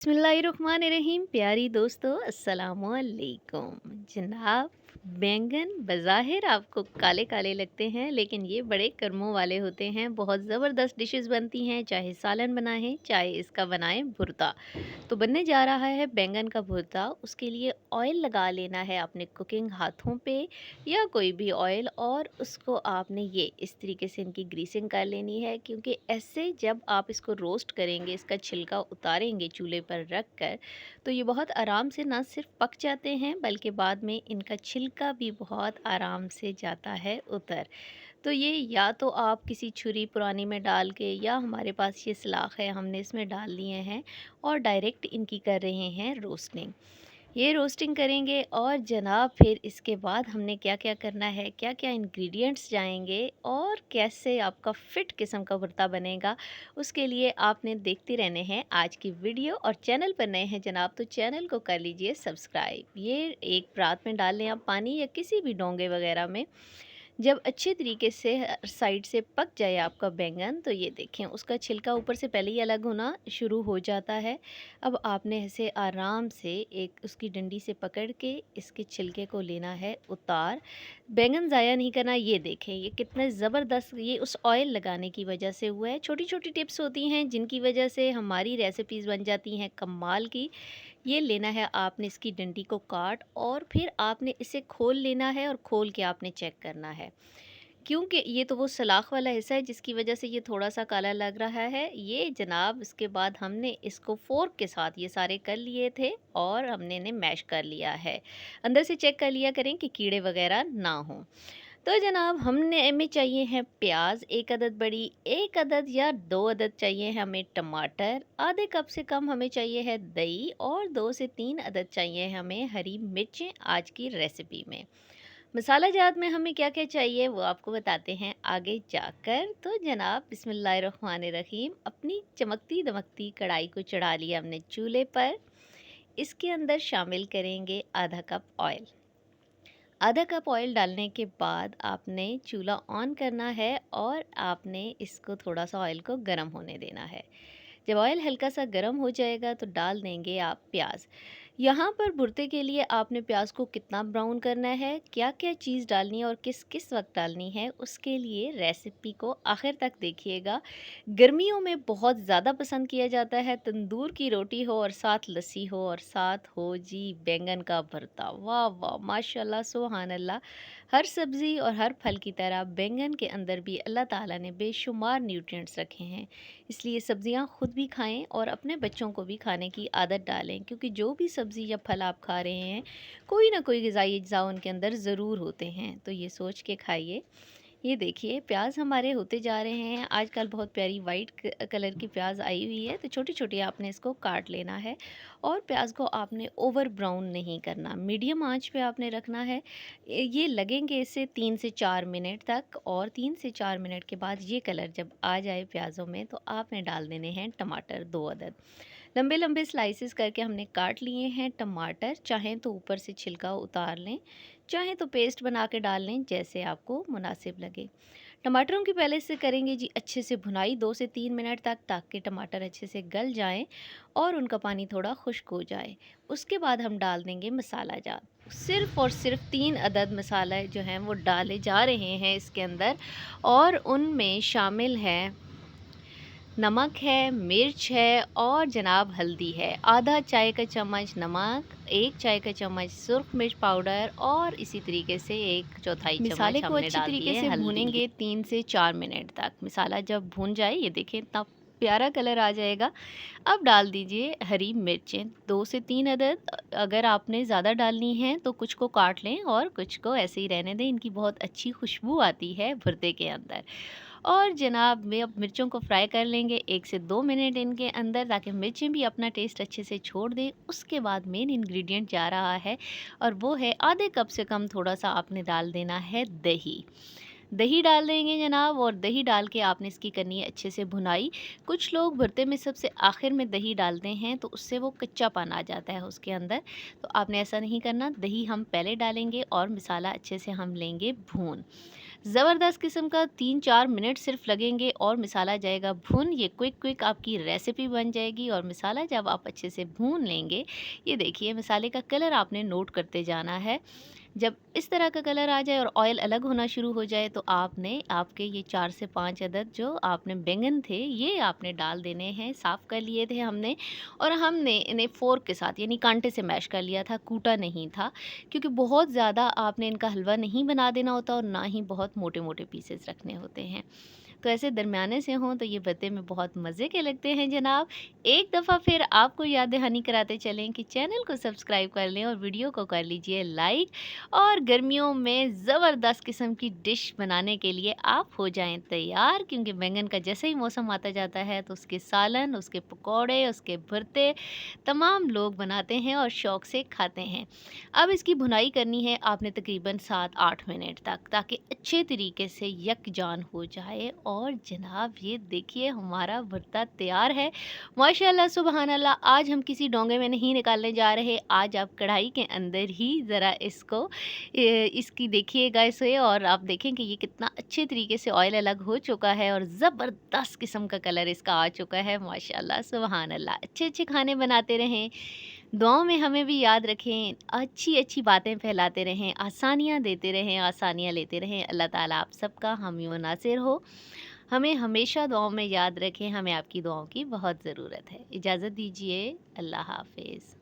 बिस्मिल्लाहिर्रहमानिर्रहीम। प्यारी दोस्तों, अस्सलामुअलैकुम। जनाब, बैंगन बज़ाहिर आपको काले काले लगते हैं, लेकिन ये बड़े कर्मों वाले होते हैं। बहुत ज़बरदस्त डिशेस बनती हैं, चाहे सालन बनाएं चाहे इसका बनाएं भुर्ता। तो बनने जा रहा है बैंगन का भुर्ता। उसके लिए ऑयल लगा लेना है अपने कुकिंग हाथों पे या कोई भी ऑयल, और उसको आपने ये इस तरीके से इनकी ग्रीसिंग कर लेनी है, क्योंकि ऐसे जब आप इसको रोस्ट करेंगे, इसका छिलका उतारेंगे चूल्हे पर रख कर, तो ये बहुत आराम से ना सिर्फ पक जाते हैं, बल्कि बाद में इनका छिलका भी बहुत आराम से जाता है उतर। तो ये या तो आप किसी छुरी पुरानी में डाल के, या हमारे पास ये सलाख है हमने इसमें डाल लिए हैं और डायरेक्ट इनकी कर रहे हैं रोस्टिंग। ये रोस्टिंग करेंगे, और जनाब फिर इसके बाद हमने क्या क्या करना है, क्या क्या इंग्रेडिएंट्स जाएंगे और कैसे आपका फिट किस्म का भुर्ता बनेगा, उसके लिए आपने देखते रहने हैं आज की वीडियो। और चैनल पर नए हैं जनाब, तो चैनल को कर लीजिए सब्सक्राइब। ये एक परात में डाल लें आप पानी, या किसी भी डोंगे वगैरह में। जब अच्छे तरीके से साइड से पक जाए आपका बैंगन, तो ये देखें उसका छिलका ऊपर से पहले ही अलग होना शुरू हो जाता है। अब आपने ऐसे आराम से एक उसकी डंडी से पकड़ के इसके छिलके को लेना है उतार। बैंगन ज़ाया नहीं करना। ये देखें ये कितने ज़बरदस्त, ये उस ऑयल लगाने की वजह से हुआ है। छोटी छोटी टिप्स होती हैं जिनकी वजह से हमारी रेसिपीज़ बन जाती हैं कमाल की। ये लेना है आपने इसकी डंडी को काट, और फिर आपने इसे खोल लेना है, और खोल के आपने चेक करना है, क्योंकि ये तो वो सलाख वाला हिस्सा है जिसकी वजह से ये थोड़ा सा काला लग रहा है। ये जनाब इसके बाद हमने इसको फोर्क के साथ ये सारे कर लिए थे, और हमने इन्हें मैश कर लिया है। अंदर से चेक कर लिया करें कि कीड़े वगैरह ना हों। तो जनाब हमने हमें चाहिए हैं प्याज एक अदद बड़ी, एक अदद या दो अदद चाहिए हैं हमें टमाटर, आधे कप से कम हमें चाहिए है दही, और 2 से 3 अदद चाहिए हमें हरी मिर्चें आज की रेसिपी में। मसाला जात में हमें क्या क्या चाहिए वो आपको बताते हैं आगे जाकर। तो जनाब बिस्मिल्लाहिर्रहमानिर्रहीम, अपनी चमकती दमकती कढ़ाई को चढ़ा लिया हमने चूल्हे पर। इसके अंदर शामिल करेंगे आधा कप ऑयल। आधा कप ऑयल डालने के बाद आपने चूल्हा ऑन करना है, और आपने इसको थोड़ा सा ऑयल को गर्म होने देना है। जब ऑयल हल्का सा गर्म हो जाएगा तो डाल देंगे आप प्याज। यहाँ पर भुर्ते के लिए आपने प्याज को कितना ब्राउन करना है, क्या क्या चीज़ डालनी है और किस किस वक्त डालनी है, उसके लिए रेसिपी को आखिर तक देखिएगा। गर्मियों में बहुत ज़्यादा पसंद किया जाता है, तंदूर की रोटी हो और साथ लस्सी हो और साथ हो जी बैंगन का भरता। वाह वाह माशाल्लाह सुभान अल्लाह। हर सब्ज़ी और हर फल की तरह बैंगन के अंदर भी अल्लाह ताला ने बेशुमार न्यूट्रिएंट्स रखे हैं। इसलिए सब्ज़ियाँ खुद भी खाएं और अपने बच्चों को भी खाने की आदत डालें, क्योंकि जो भी सब्ज़ी या फल आप खा रहे हैं, कोई ना कोई ग़िज़ाई अज्जा उनके अंदर ज़रूर होते हैं। तो ये सोच के खाइए। ये देखिए प्याज हमारे होते जा रहे हैं। आजकल बहुत प्यारी वाइट कलर की प्याज आई हुई है, तो छोटी छोटी आपने इसको काट लेना है, और प्याज को आपने ओवर ब्राउन नहीं करना, मीडियम आंच पे आपने रखना है। ये लगेंगे इसे 3 से 4 मिनट तक, और 3 से 4 मिनट के बाद ये कलर जब आ जाए प्याज़ों में, तो आपने डाल देने हैं टमाटर 2 अदद। लंबे लंबे स्लाइसेस करके हमने काट लिए हैं टमाटर। चाहें तो ऊपर से छिलका उतार लें, चाहें तो पेस्ट बना के डाल लें, जैसे आपको मुनासिब लगे। टमाटरों की पहले से करेंगे जी अच्छे से भुनाई 2 से 3 मिनट तक, ताकि टमाटर अच्छे से गल जाएं और उनका पानी थोड़ा खुश्क हो जाए। उसके बाद हम डाल देंगे मसाला जात। सिर्फ़ और सिर्फ 3 अदद मसाला जो हैं वो डाले जा रहे हैं इसके अंदर, और उनमें शामिल हैं नमक है, मिर्च है, और जनाब हल्दी है। आधा चाय का चम्मच नमक, 1 चाय का चम्मच सुर्ख मिर्च पाउडर, और इसी तरीके से 1/4 मिसाले चम्मच को हमने अच्छी डाल तरीके दिए से हल्दी की। भूनेंगे 3 से 4 मिनट तक। मसाला जब भून जाए, ये देखें इतना प्यारा कलर आ जाएगा। अब डाल दीजिए हरी मिर्चें 2 से 3 अदद। अगर आपने ज़्यादा डालनी हैं तो कुछ को काट लें और कुछ को ऐसे ही रहने दें। इनकी बहुत अच्छी खुशबू आती है भुर्ते के अंदर। और जनाब में अब मिर्चों को फ्राई कर लेंगे 1 से 2 मिनट इनके अंदर, ताकि मिर्चें भी अपना टेस्ट अच्छे से छोड़ दें। उसके बाद मेन इंग्रेडिएंट जा रहा है, और वो है आधे कप से कम थोड़ा सा आपने डाल देना है दही। दही डाल देंगे जनाब, और दही डाल के आपने इसकी करनी है अच्छे से भुनाई। कुछ लोग भरते में सबसे आखिर में दही डालते हैं, तो उससे वो कच्चापन आ जाता है उसके अंदर। तो आपने ऐसा नहीं करना, दही हम पहले डालेंगे और मसाला अच्छे से हम लेंगे भून। ज़बरदस्त किस्म का 3-4 मिनट सिर्फ लगेंगे और मसाला जाएगा भुन। ये क्विक आपकी रेसिपी बन जाएगी और मसाला जब आप अच्छे से भून लेंगे, ये देखिए मसाले का कलर आपने नोट करते जाना है। जब इस तरह का कलर आ जाए और ऑयल अलग होना शुरू हो जाए तो आपने आपके ये 4 से 5 अदद जो आपने बैंगन थे ये आपने डाल देने हैं। साफ़ कर लिए थे हमने और हमने इन्हें फ़ोर्क के साथ यानी कांटे से मैश कर लिया था, कूटा नहीं था। क्योंकि बहुत ज़्यादा आपने इनका हलवा नहीं बना देना होता और ना ही बहुत मोटे-मोटे पीसेस रखने होते हैं। तो ऐसे दरमियाने से हों तो ये भरते में बहुत मज़े के लगते हैं जनाब। एक दफ़ा फिर आपको याद दहानी कराते चलें कि चैनल को सब्सक्राइब कर लें और वीडियो को कर लीजिए लाइक। और गर्मियों में ज़बरदस्त किस्म की डिश बनाने के लिए आप हो जाएँ तैयार, क्योंकि बैंगन का जैसे ही मौसम आता जाता है तो उसके सालन, उसके पकौड़े, उसके भरते तमाम लोग बनाते हैं और शौक़ से खाते हैं। अब इसकी भुनाई करनी है आपने तकरीबन 7-8 मिनट तक, ताकि अच्छे तरीके से यकजान हो जाए। और जनाब ये देखिए हमारा भरता तैयार है। माशाल्लाह सुबहान अल्लाह। आज हम किसी डोंगे में नहीं निकालने जा रहे, आज आप कढ़ाई के अंदर ही ज़रा इसको इसकी देखिएगा इसे और आप देखें कि ये कितना अच्छे तरीके से ऑयल अलग हो चुका है और ज़बरदस्त किस्म का कलर इसका आ चुका है। माशाल्लाह सुबहान अल्लाह। अच्छे-अच्छे खाने बनाते रहें, दुआओं में हमें भी याद रखें, अच्छी-अच्छी बातें फैलाते रहें, आसानियाँ देते रहें, आसानियाँ लेते रहें। अल्लाह ताला आप सबका हामी व नासिर हो। हमें हमेशा दुआओं में याद रखें, हमें आपकी दुआओं की बहुत ज़रूरत है। इजाज़त दीजिए, अल्लाह हाफ़िज़।